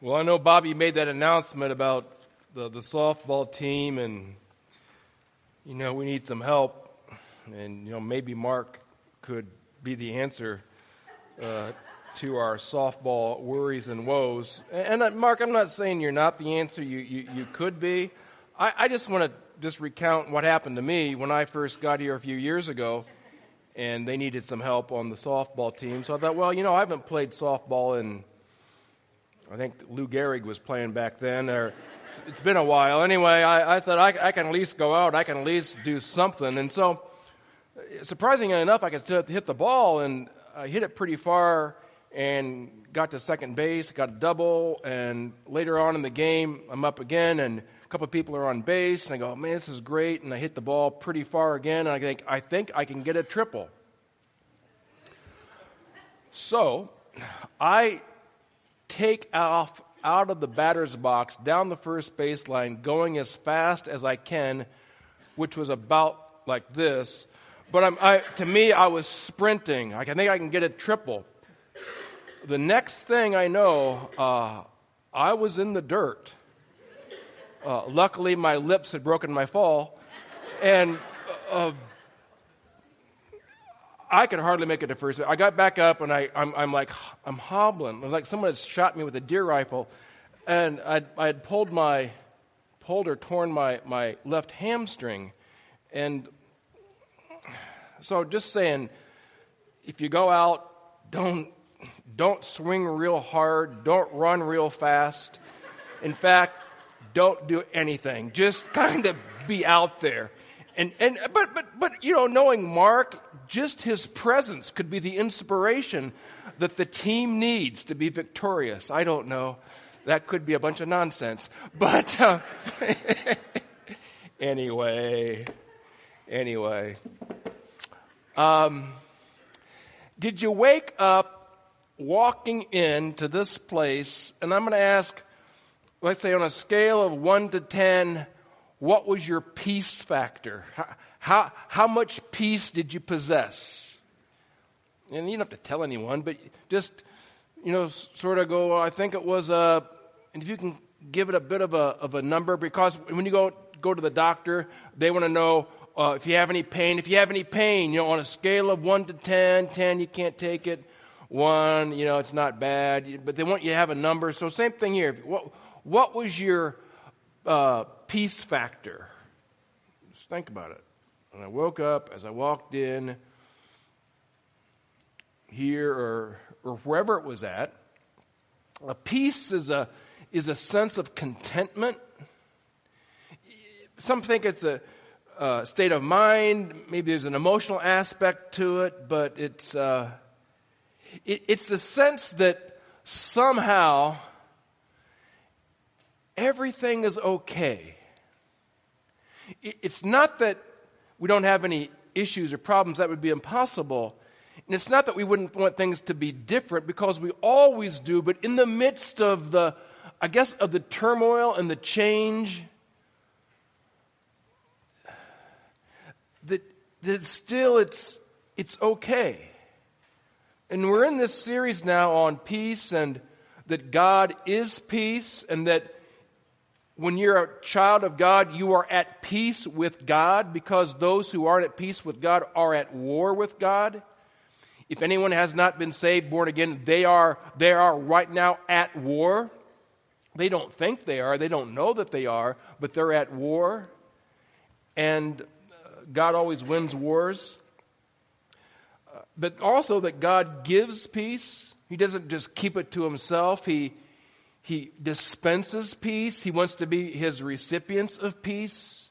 Well, I know Bobby made that announcement about the softball team, and, we need some help. And, maybe Mark could be the answer to our softball worries and woes. And Mark, I'm not saying you're not the answer. You could be. I just want to recount what happened to me when I first got here a few years ago, and they needed some help on the softball team. So I thought, well, I haven't played softball in, I think Lou Gehrig was playing back then. It's been a while. Anyway, I thought I can at least go out. I can at least do something. And so, surprisingly enough, I could hit the ball, and I hit it pretty far and got to second base, got a double, and later on in the game, I'm up again, and a couple of people are on base, and I go, man, this is great, and I hit the ball pretty far again, and I think I can get a triple. So, I take off out of the batter's box, down the first baseline, going as fast as I can, which was about like this. But to me, I was sprinting. I think I can get a triple. The next thing I know, I was in the dirt. Luckily, my lips had broken my fall, and I could hardly make it to first. I got back up, and I'm hobbling. Like someone had shot me with a deer rifle, and I had pulled or torn my left hamstring, and so just saying, if you go out, don't swing real hard, don't run real fast. In fact, don't do anything. Just kind of be out there. But knowing Mark, just his presence could be the inspiration that the team needs to be victorious. I don't know. That could be a bunch of nonsense. But anyway. Did you wake up walking into this place, and I'm going to ask, let's say on a scale of 1 to 10, what was your peace factor? How much peace did you possess? And you don't have to tell anyone, but just, sort of go, well, I think it was and if you can give it a bit of a number, because when you go to the doctor, they want to know if you have any pain. If you have any pain, on a scale of 1 to 10, 10, you can't take it. 1, it's not bad, but they want you to have a number. So same thing here. What was your peace factor? Just think about it. When I woke up, as I walked in here or wherever it was at, a peace is a sense of contentment. Some think it's a state of mind. Maybe there's an emotional aspect to it, but it's the sense that somehow everything is okay. It's not that we don't have any issues or problems. That would be impossible. And it's not that we wouldn't want things to be different, because we always do. But in the midst of the turmoil and the change, that still it's okay. And we're in this series now on peace, and that God is peace, and that when you're a child of God, you are at peace with God, because those who aren't at peace with God are at war with God. If anyone has not been saved, born again, they are right now at war. They don't think they are. They don't know that they are, but they're at war. And God always wins wars. But also that God gives peace. He doesn't just keep it to himself. He dispenses peace. He wants to be his recipients of peace.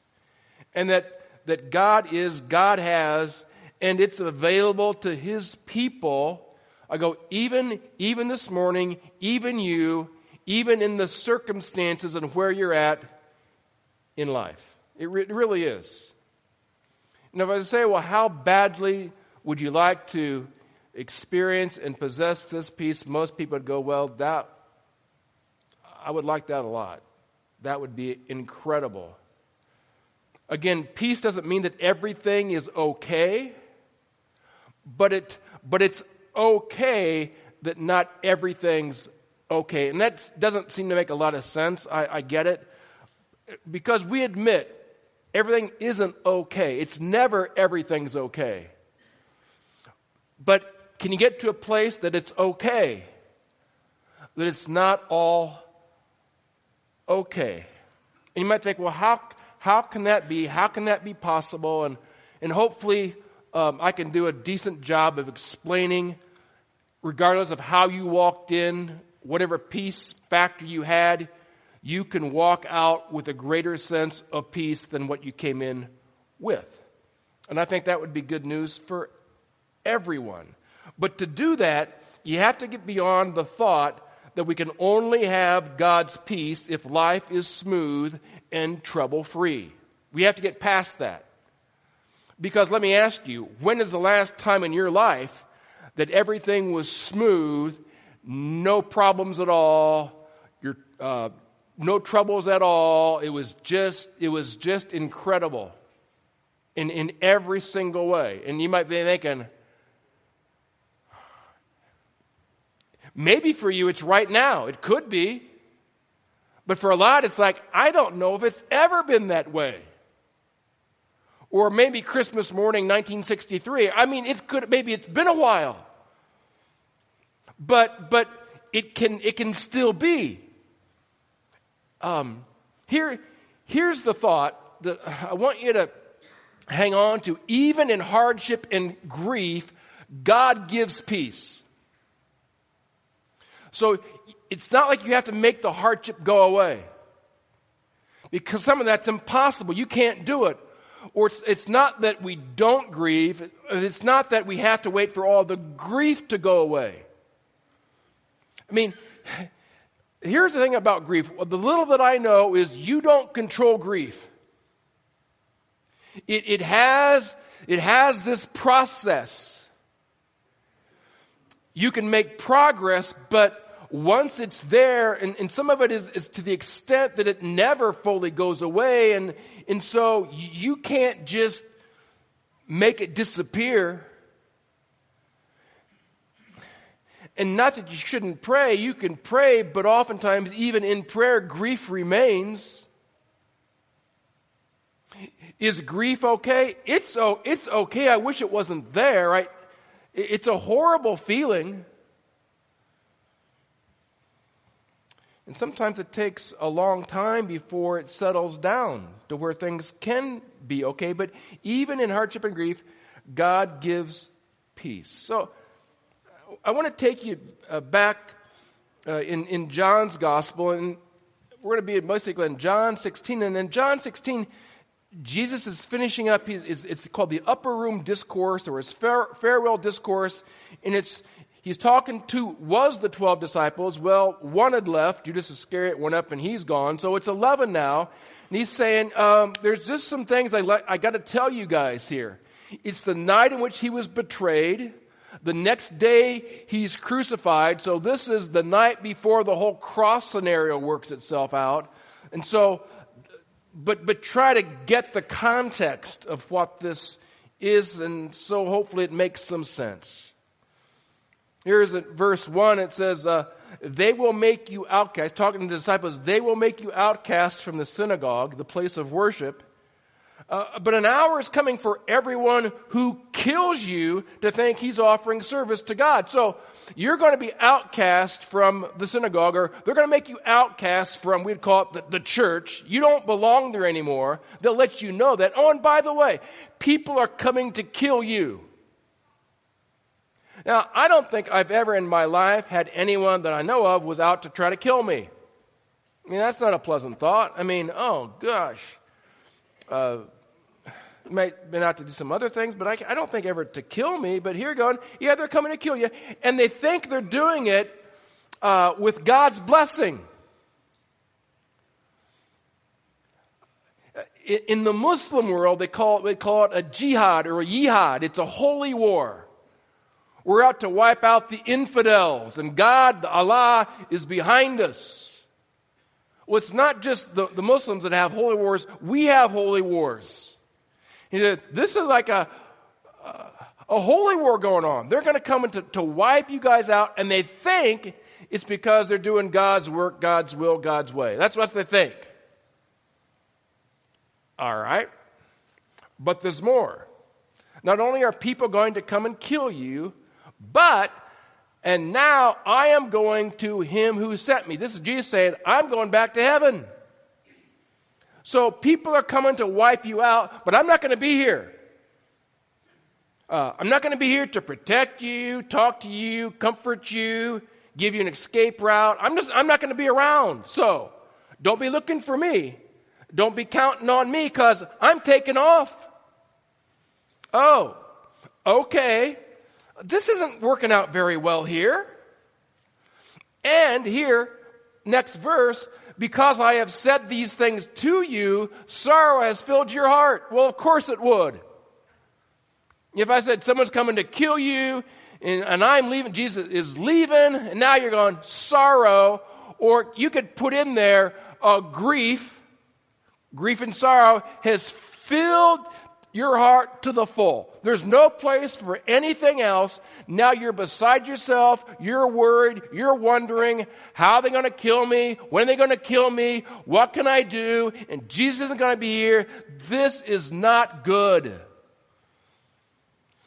And that God has, and it's available to his people. I go, even this morning, even you, even in the circumstances and where you're at in life. It really is. And if I say, well, how badly would you like to experience and possess this peace? Most people would go, well, I would like that a lot. That would be incredible. Again, peace doesn't mean that everything is okay, but it's okay that not everything's okay. And that doesn't seem to make a lot of sense. I get it. Because we admit everything isn't okay. It's never everything's okay. But can you get to a place that it's okay? That it's not all okay? And you might think, well, how can that be? How can that be possible? And hopefully I can do a decent job of explaining, regardless of how you walked in, whatever peace factor you had, you can walk out with a greater sense of peace than what you came in with. And I think that would be good news for everyone. But to do that, you have to get beyond the thought that we can only have God's peace if life is smooth and trouble-free. We have to get past that. Because let me ask you, when is the last time in your life that everything was smooth, no problems at all, no troubles at all? It was just incredible in every single way. And you might be thinking, maybe for you it's right now. It could be. But for a lot, it's like, I don't know if it's ever been that way. Or maybe Christmas morning, 1963. I mean, maybe it's been a while. But it can still be. Here's the thought that I want you to hang on to. Even in hardship and grief, God gives peace. So it's not like you have to make the hardship go away. Because some of that's impossible. You can't do it. Or it's not that we don't grieve. It's not that we have to wait for all the grief to go away. I mean, here's the thing about grief. The little that I know is you don't control grief. It has this process. You can make progress, but once it's there, and some of it is to the extent that it never fully goes away, and so you can't just make it disappear. And not that you shouldn't pray, you can pray, but oftentimes even in prayer, grief remains. Is grief okay? It's okay. I wish it wasn't there, right? It's a horrible feeling. And sometimes it takes a long time before it settles down to where things can be okay. But even in hardship and grief, God gives peace. So I want to take you back in John's gospel, and we're going to be basically in John 16. And in John 16, Jesus is finishing up, it's called the Upper Room Discourse, or his farewell discourse, and he's talking to, the 12 disciples. Well, one had left, Judas Iscariot went up and he's gone, so it's 11 now. And he's saying, there's just some things I got to tell you guys here. It's the night in which he was betrayed. The next day he's crucified, so this is the night before the whole cross scenario works itself out. And so, but try to get the context of what this is, and so hopefully it makes some sense. Here's at verse 1, it says, they will make you outcasts, talking to the disciples, they will make you outcasts from the synagogue, the place of worship. But an hour is coming for everyone who kills you to think he's offering service to God. So you're going to be outcast from the synagogue, or they're going to make you outcast from, we'd call it the church. You don't belong there anymore. They'll let you know that. Oh, and by the way, people are coming to kill you. Now, I don't think I've ever in my life had anyone that I know of was out to try to kill me. I mean, that's not a pleasant thought. I mean, oh gosh. Might been out to do some other things, but I don't think ever to kill me. But here going, yeah, they're coming to kill you. And they think they're doing it with God's blessing. In the Muslim world, they call it a jihad or a yihad. It's a holy war. We're out to wipe out the infidels, and God, Allah, is behind us. Well, it's not just the Muslims that have holy wars. We have holy wars. He said, this is like a holy war going on. They're going to come to wipe you guys out, and they think it's because they're doing God's work, God's will, God's way. That's what they think. All right. But there's more. Not only are people going to come and kill you, but, and now I am going to him who sent me. This is Jesus saying, I'm going back to heaven. So people are coming to wipe you out, but I'm not going to be here. I'm not going to be here to protect you, talk to you, comfort you, give you an escape route. I'm not going to be around. So don't be looking for me. Don't be counting on me because I'm taking off. Oh, okay. This isn't working out very well here. And here, next verse, because I have said these things to you, sorrow has filled your heart. Well, of course it would. If I said someone's coming to kill you and I'm leaving, Jesus is leaving, and now you're going, sorrow, or you could put in there grief. Grief and sorrow has filled your heart to the full. There's no place for anything else. Now you're beside yourself. You're worried. You're wondering, how are they going to kill me? When are they going to kill me? What can I do? And Jesus isn't going to be here. This is not good.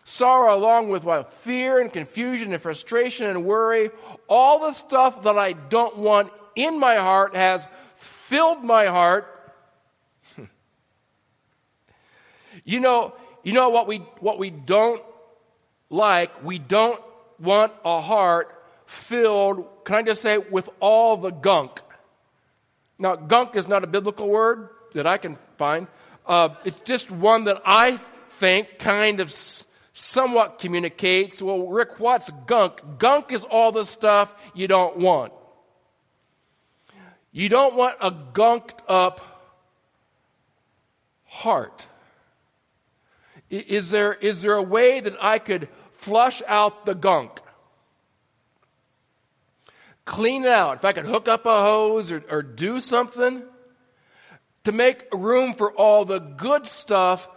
Sorrow along with fear and confusion and frustration and worry, all the stuff that I don't want in my heart has filled my heart. You know what we don't like? We don't want a heart filled, can I just say, with all the gunk. Now, gunk is not a biblical word that I can find. It's just one that I think kind of somewhat communicates. Well, Rick, what's gunk? Gunk is all the stuff you don't want. You don't want a gunked up heart. Is there a way that I could flush out the gunk? Clean it out. If I could hook up a hose or do something to make room for all the good stuff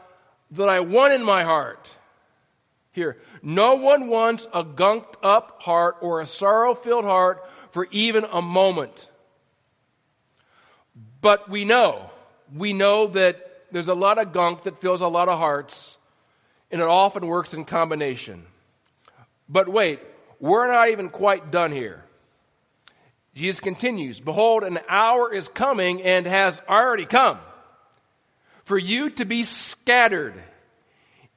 that I want in my heart. Here, no one wants a gunked up heart or a sorrow-filled heart for even a moment. But we know that there's a lot of gunk that fills a lot of hearts, and it often works in combination. But wait, we're not even quite done here. Jesus continues, behold, an hour is coming and has already come for you to be scattered,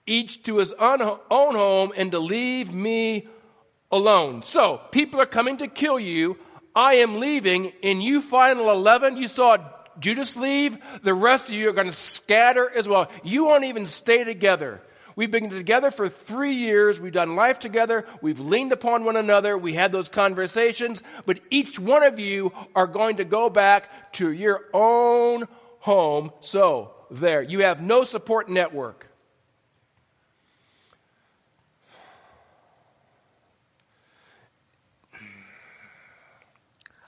each to his own home, and to leave me alone. So, people are coming to kill you. I am leaving. In you final 11, you saw Judas leave. The rest of you are going to scatter as well. You won't even stay together. We've been together for 3 years. We've done life together. We've leaned upon one another. We had those conversations. But each one of you are going to go back to your own home. So, there. You have no support network.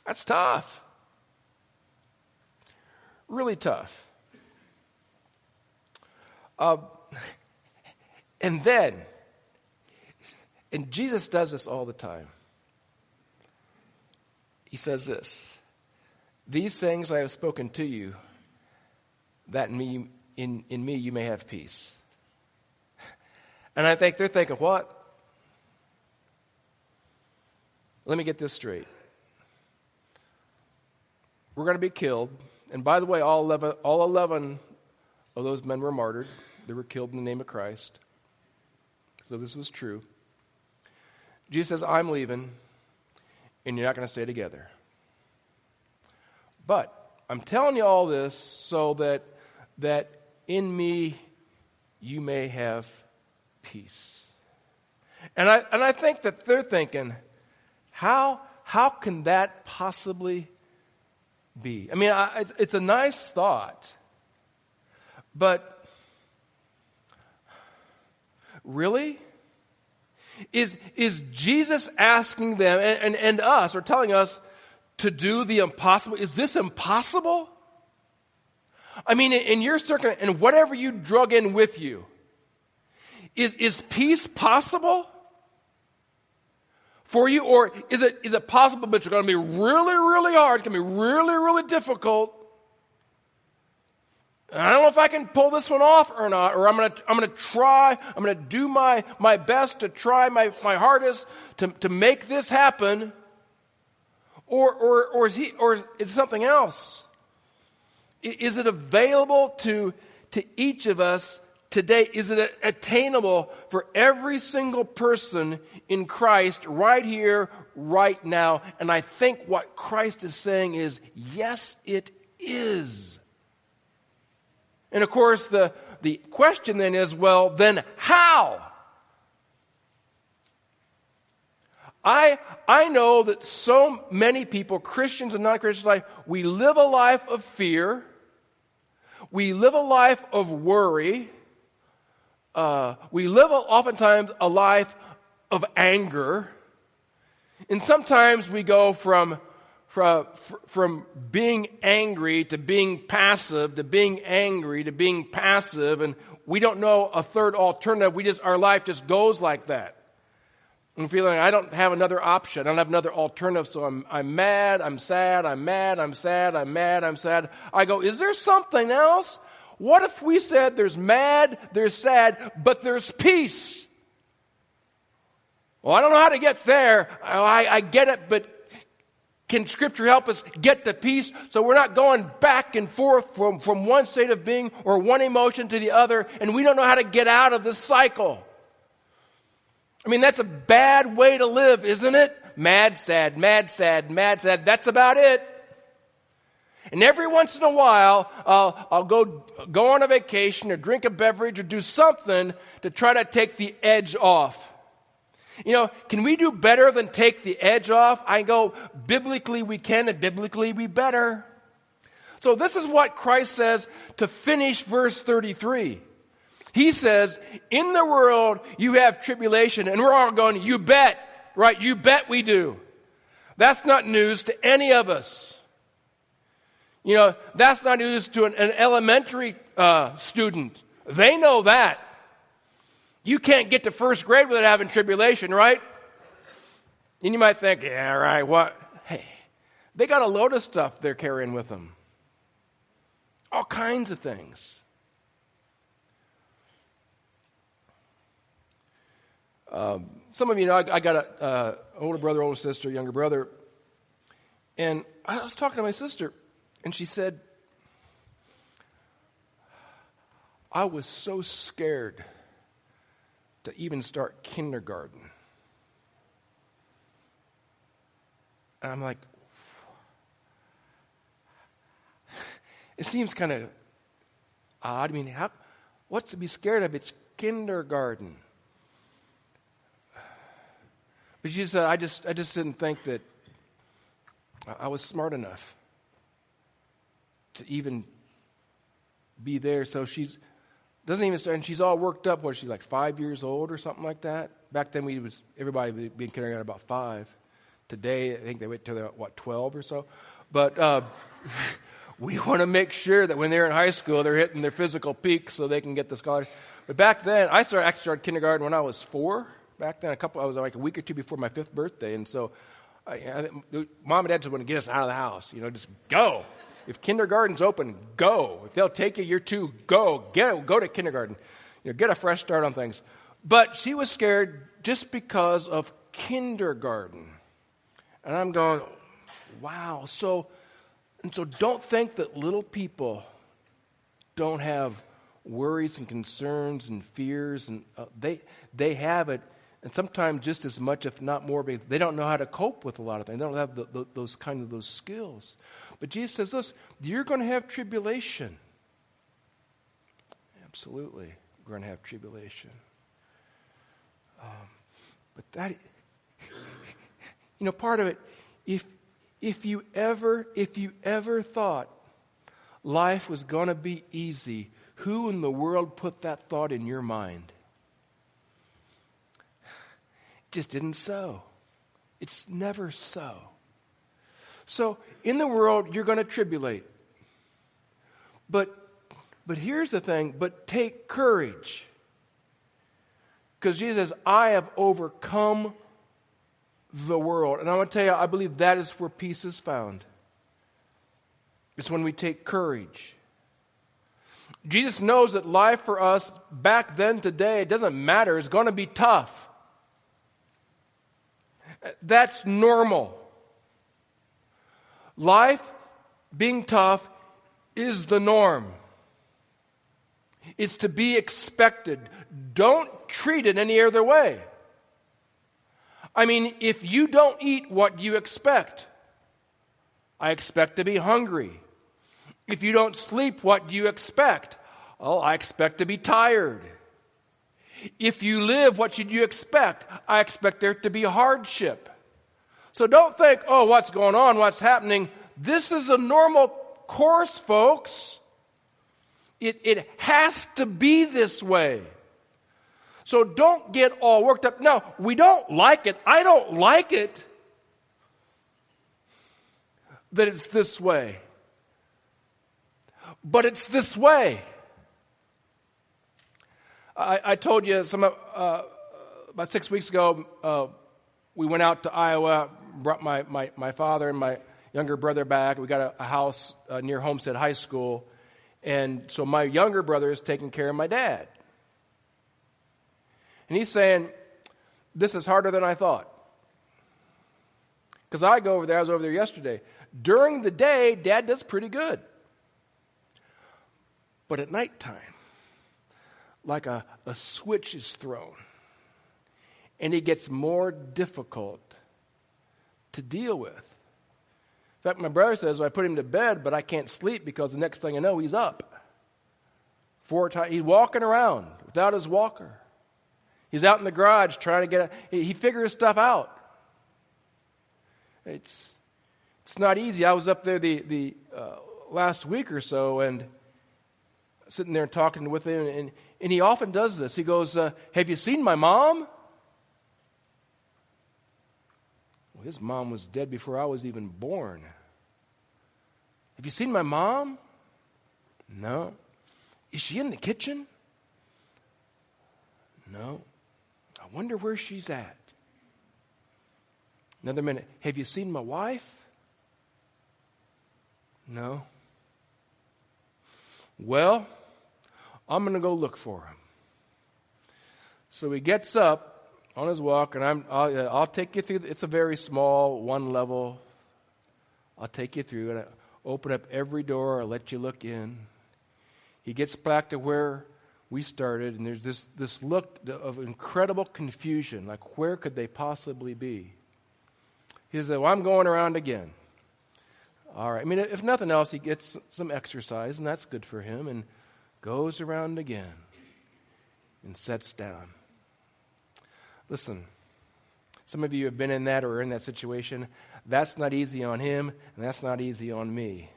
That's tough. Really tough. And Jesus does this all the time. He says this, these things I have spoken to you, that in me you may have peace. And I think they're thinking, what? Let me get this straight. We're going to be killed. And by the way, all 11 of those men were martyred. They were killed in the name of Christ. So this was true. Jesus says, I'm leaving, and you're not going to stay together. But I'm telling you all this so that in me you may have peace. And I think that they're thinking, how can that possibly be? I mean, it's a nice thought, but really? Is Jesus asking them and us, or telling us to do the impossible? Is this impossible? I mean, in your circle, and whatever you drug in with you, is peace possible? for you? Or is it possible, but it's going to be really, really hard, it's going to be really, really difficult? I don't know if I can pull this one off or not, or I'm going to try, I'm going to do my best to try my hardest to make this happen. Or is it something else? Is it available to each of us today? Is it attainable for every single person in Christ right here, right now? And I think what Christ is saying is, yes, it is. And of course, the question then is, well, then how? I know that so many people, Christians and non-Christians, we live a life of fear. We live a life of worry. We live oftentimes a life of anger. And sometimes we go from being angry to being passive, to being angry to being passive, and we don't know a third alternative. Our life just goes like that. And feeling I don't have another option, I don't have another alternative, so I'm mad, I'm sad, I'm mad, I'm sad, I'm mad, I'm sad. I go, is there something else? What if we said there's mad, there's sad, but there's peace? Well, I don't know how to get there. I get it, but can Scripture help us get to peace so we're not going back and forth from one state of being or one emotion to the other, and we don't know how to get out of this cycle? I mean, that's a bad way to live, isn't it? Mad, sad, mad, sad, mad, sad. That's about it. And every once in a while, I'll go on a vacation or drink a beverage or do something to try to take the edge off. You know, can we do better than take the edge off? I go, biblically we can, and biblically we better. So this is what Christ says to finish verse 33. He says, in the world you have tribulation. And we're all going, you bet, right? You bet we do. That's not news to any of us. You know, that's not news to an elementary student. They know that. You can't get to first grade without having tribulation, right? And you might think, yeah, right, what? Hey, they got a load of stuff they're carrying with them. All kinds of things. Some of you know I got an older brother, older sister, younger brother. And I was talking to my sister, and she said, I was so scared to even start kindergarten. And I'm like, it seems kind of odd. I mean, what's to be scared of? It's kindergarten. But she said, I just didn't think that I was smart enough to even be there. So she's doesn't even start, and she's all worked up. What is she, like 5 years old or something like that? Back then, everybody would be in kindergarten about 5. Today, I think they wait till they're 12 or so. But we want to make sure that when they're in high school, they're hitting their physical peak so they can get the scholarship. But back then, I started kindergarten when I was 4. Back then, I was like a week or two before my 5th birthday, and so Mom and Dad just want to get us out of the house. You know, just go. If kindergarten's open, go. If they'll take you, you're 2, go. Go to kindergarten. You know, get a fresh start on things. But she was scared just because of kindergarten. And I'm going, wow. So don't think that little people don't have worries and concerns and fears. And they have it. And sometimes just as much, if not more, because they don't know how to cope with a lot of things. They don't have those skills. But Jesus says, listen, you're going to have tribulation. Absolutely, we're going to have tribulation. But that, you know, part of it, if you ever thought life was going to be easy, who in the world put that thought in your mind? Just didn't so. It's never so. So in the world, you're going to tribulate. But here's the thing, but take courage. Because Jesus says, I have overcome the world. And I want to tell you, I believe that is where peace is found. It's when we take courage. Jesus knows that life for us back then, today, it doesn't matter. It's going to be tough. That's normal. Life being tough is the norm. It's to be expected. Don't treat it any other way. I mean, if you don't eat what you expect, I expect to be hungry. If you don't sleep, what do you expect? Oh, I expect to be tired. If you live, what should you expect? I expect there to be hardship. So don't think, oh, what's going on? What's happening? This is a normal course, folks. It has to be this way. So don't get all worked up. No, we don't like it. I don't like it that it's this way. But it's this way. I told you about 6 weeks ago, we went out to Iowa, brought my father and my younger brother back. We got a house near Homestead High School. And so my younger brother is taking care of my dad. And he's saying, this is harder than I thought. Because I was over there yesterday. During the day, Dad does pretty good. But at nighttime, like a switch is thrown. And it gets more difficult to deal with. In fact, my brother says, well, I put him to bed, but I can't sleep because the next thing I know, he's up. 4 times. He's walking around without his walker. He's out in the garage trying to he figures stuff out. It's not easy. I was up there the last week or so and sitting there and talking with him, and he often does this. He goes, have you seen my mom? Well, his mom was dead before I was even born. Have you seen my mom? No. Is she in the kitchen? No. I wonder where she's at. Another minute. Have you seen my wife? No. Well, I'm going to go look for him. So he gets up on his walk, and I'll take you through. It's a very small, one level. I'll take you through, and I open up every door. I'll let you look in. He gets back to where we started, and there's this look of incredible confusion, like where could they possibly be? He said, well, I'm going around again. All right. I mean, if nothing else, he gets some exercise, and that's good for him, and goes around again and sits down. Listen, some of you have been in that or are in that situation. That's not easy on him, and that's not easy on me.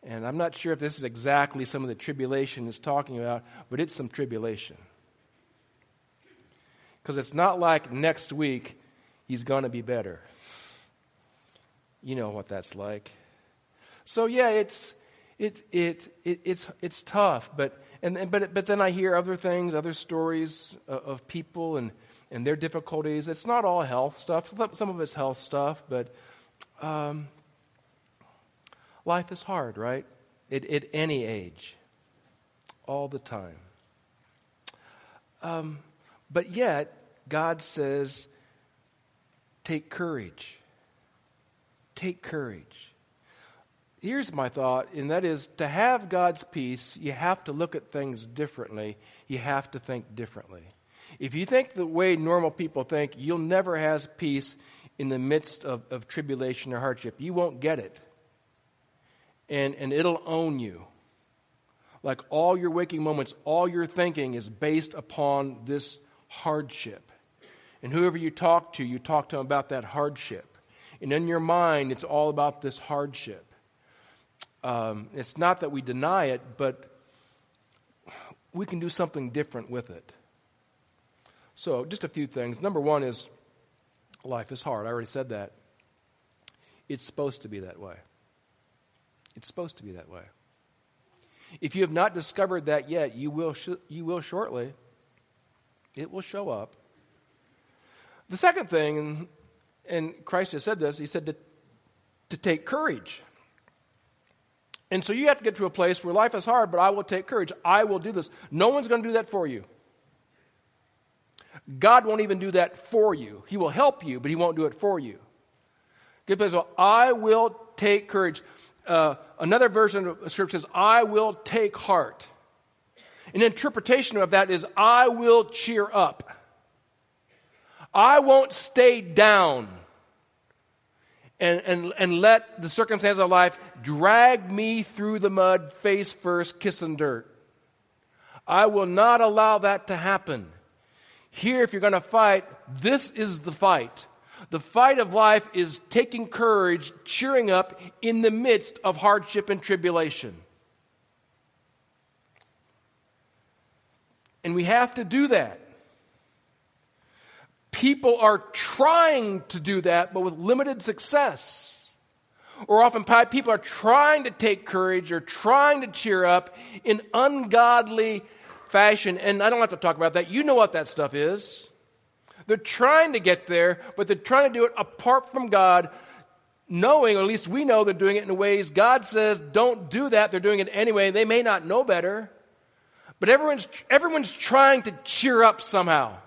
And I'm not sure if this is exactly some of the tribulation he's talking about, but it's some tribulation. Because it's not like next week he's going to be better. You know what that's like. So yeah, it's tough, but then I hear other things, other stories of people and their difficulties. It's not all health stuff. Some of it's health stuff, but life is hard, right? At any age, all the time. But yet, God says, take courage. Take courage. Here's my thought, and that is, to have God's peace, you have to look at things differently. You have to think differently. If you think the way normal people think, you'll never have peace in the midst of tribulation or hardship. You won't get it. And it'll own you. Like all your waking moments, all your thinking is based upon this hardship. And whoever you talk to them about that hardship. And in your mind, it's all about this hardship. It's not that we deny it, but we can do something different with it. So, just a few things. Number one is, life is hard. I already said that. It's supposed to be that way. It's supposed to be that way. If you have not discovered that yet, you will shortly. It will show up. The second thing, And Christ just said this. He said to take courage. And so you have to get to a place where life is hard, but I will take courage. I will do this. No one's going to do that for you. God won't even do that for you. He will help you, but he won't do it for you. Good place. Well, I will take courage. Another version of the scripture says, I will take heart. An interpretation of that is, I will cheer up. I won't stay down and let the circumstances of life drag me through the mud, face first, kissing dirt. I will not allow that to happen. Here, if you're going to fight, this is the fight. The fight of life is taking courage, cheering up in the midst of hardship and tribulation. And we have to do that. People are trying to do that, but with limited success. Or often people are trying to take courage or trying to cheer up in ungodly fashion. And I don't have to talk about that. You know what that stuff is. They're trying to get there, but they're trying to do it apart from God, knowing, or at least we know they're doing it in ways God says don't do that. They're doing it anyway. They may not know better. But everyone's trying to cheer up somehow.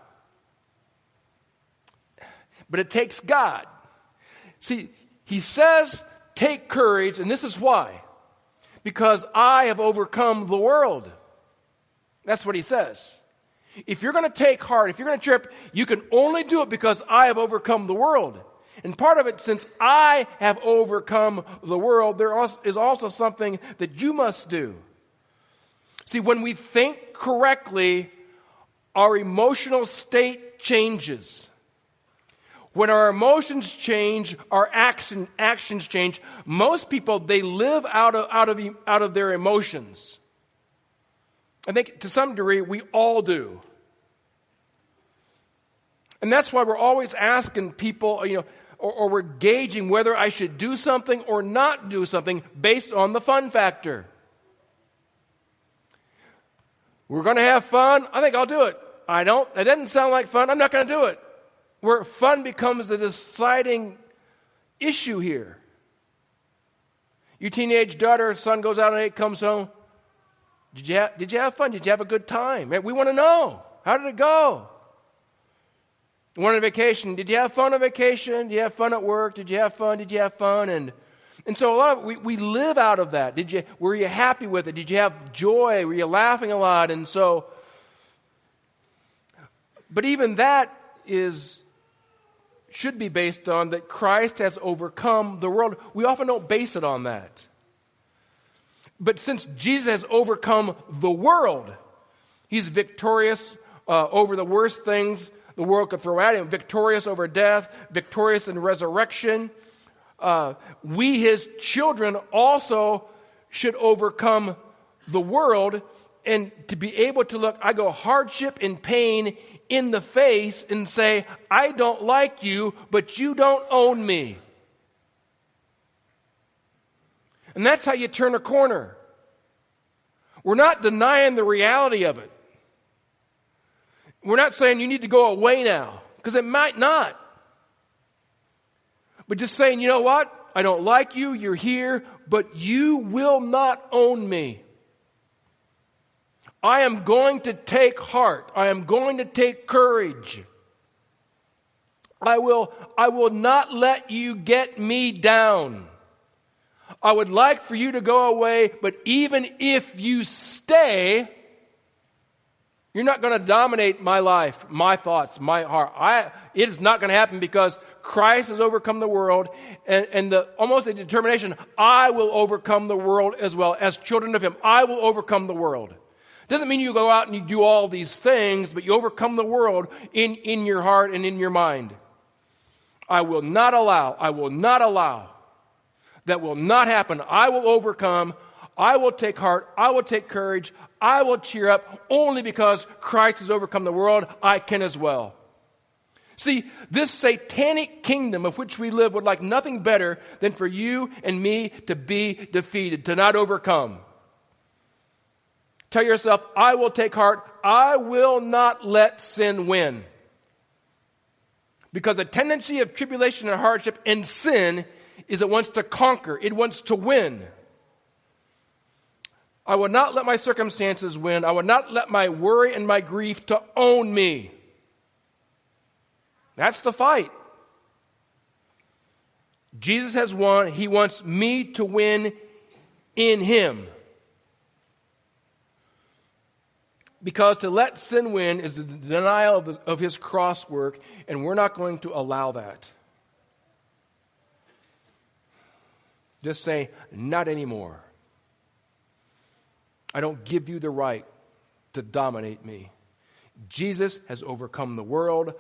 But it takes God. See, he says, take courage, and this is why. Because I have overcome the world. That's what he says. If you're going to take heart, if you're going to cheer up, you can only do it because I have overcome the world. And part of it, since I have overcome the world, there is also something that you must do. See, when we think correctly, our emotional state changes. When our emotions change, our actions change. Most people, they live out of their emotions. I think to some degree we all do. And that's why we're always asking people, or we're gauging whether I should do something or not do something based on the fun factor. We're going to have fun. I think I'll do it. I don't. That doesn't sound like fun. I'm not going to do it. Where fun becomes the deciding issue here. Your teenage daughter or son goes out at 8, comes home. Did you have fun? Did you have a good time? We want to know. How did it go? You went on vacation. Did you have fun on vacation? Did you have fun at work? Did you have fun? Did you have fun? And so a lot of we live out of that. Were you happy with it? Did you have joy? Were you laughing a lot? And so, but even that should be based on that Christ has overcome the world. We often don't base it on that. But since Jesus has overcome the world, he's victorious over the worst things the world could throw at him, victorious over death, victorious in resurrection. We, his children, also should overcome the world, and to be able to look hardship and pain in the face and say, I don't like you, but you don't own me. And that's how you turn a corner. We're not denying the reality of it. We're not saying you need to go away now, because it might not. But just saying, you know what? I don't like you, you're here, but you will not own me. I am going to take heart. I am going to take courage. I will not let you get me down. I would like for you to go away, but even if you stay, you're not going to dominate my life, my thoughts, my heart. It is not going to happen because Christ has overcome the world, and almost a determination, I will overcome the world as well. As children of him, I will overcome the world. Doesn't mean you go out and you do all these things, but you overcome the world in your heart and in your mind. I will not allow. That will not happen. I will overcome. I will take heart. I will take courage. I will cheer up only because Christ has overcome the world. I can as well. See, this satanic kingdom of which we live would like nothing better than for you and me to be defeated, to not overcome. Tell yourself, I will take heart. I will not let sin win. Because the tendency of tribulation and hardship and sin is it wants to conquer. It wants to win. I will not let my circumstances win. I will not let my worry and my grief to own me. That's the fight. Jesus has won. He wants me to win in Him. Because to let sin win is the denial of His cross work, and we're not going to allow that. Just say, not anymore. I don't give you the right to dominate me. Jesus has overcome the world.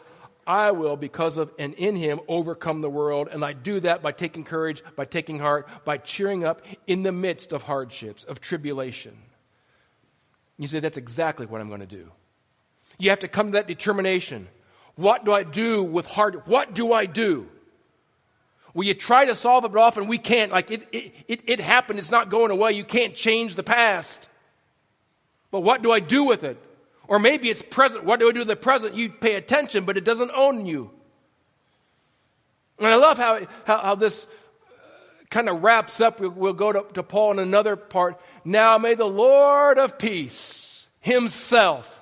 I will, because of and in Him, overcome the world. And I do that by taking courage, by taking heart, by cheering up in the midst of hardships, of tribulation. You say, that's exactly what I'm going to do. You have to come to that determination. What do I do with hard? What do I do? Well, you try to solve it, but often we can't. Like it happened. It's not going away. You can't change the past. But what do I do with it? Or maybe it's present. What do I do with the present? You pay attention, but it doesn't own you. And I love how this kind of wraps up. We'll go to Paul in another part. Now may the Lord of peace Himself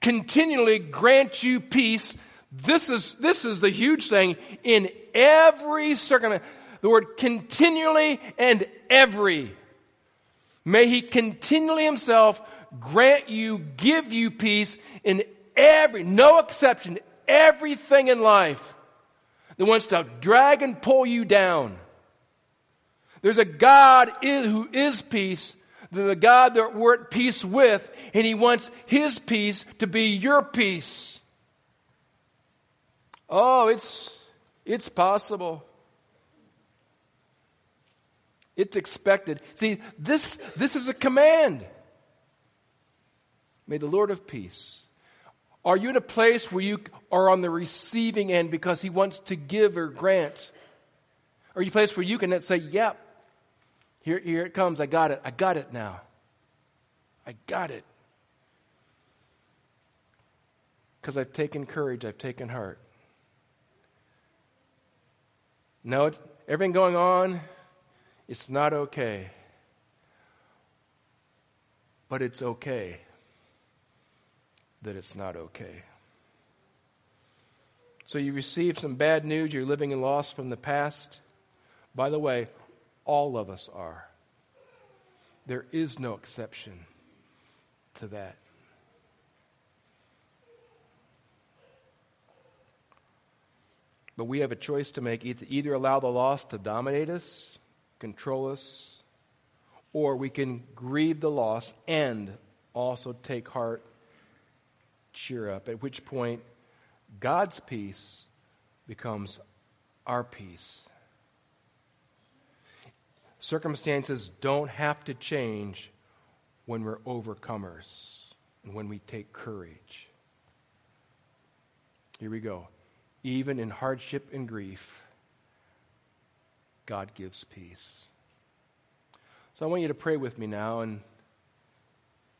continually grant you peace. This is the huge thing in every circumstance. The word continually and every. May He continually Himself grant you, give you peace in every, no exception, everything in life that wants to drag and pull you down. There's a God who is peace. There's a God that we're at peace with, and He wants His peace to be your peace. Oh, it's possible. It's expected. See, this is a command. May the Lord of peace. Are you in a place where you are on the receiving end because He wants to give or grant? Are you in a place where you can say, yep, here it comes. I got it now. I got it. Because I've taken courage. I've taken heart. No, everything going on, it's not okay. But it's okay that it's not okay. So you received some bad news. You're living in loss from the past. By the way, all of us are. There is no exception to that. But we have a choice to make. Either allow the loss to dominate us, control us, or we can grieve the loss and also take heart, cheer up, at which point God's peace becomes our peace. Circumstances don't have to change when we're overcomers and when we take courage. Here we go. Even in hardship and grief, God gives peace. So I want you to pray with me now, and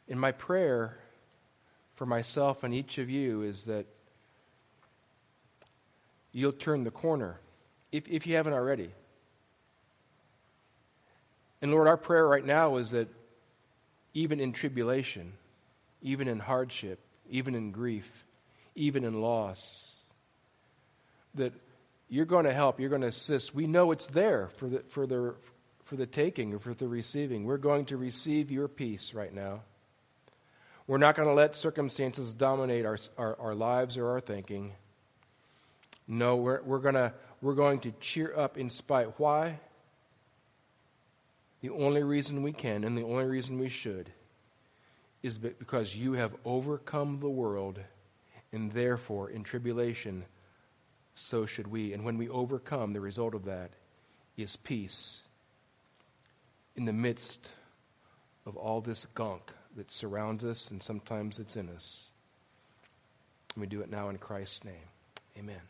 in my prayer for myself and each of you is that you'll turn the corner, if you haven't already. And Lord, our prayer right now is that even in tribulation, even in hardship, even in grief, even in loss, that you're going to help, you're going to assist. We know it's there for the taking or for the receiving. We're going to receive your peace right now. We're not going to let circumstances dominate our lives or our thinking. No, we're going to cheer up in spite. Why? The only reason we can and the only reason we should is because you have overcome the world, and therefore in tribulation so should we. And when we overcome, the result of that is peace in the midst of all this gunk that surrounds us, and sometimes it's in us. And we do it now in Christ's name. Amen.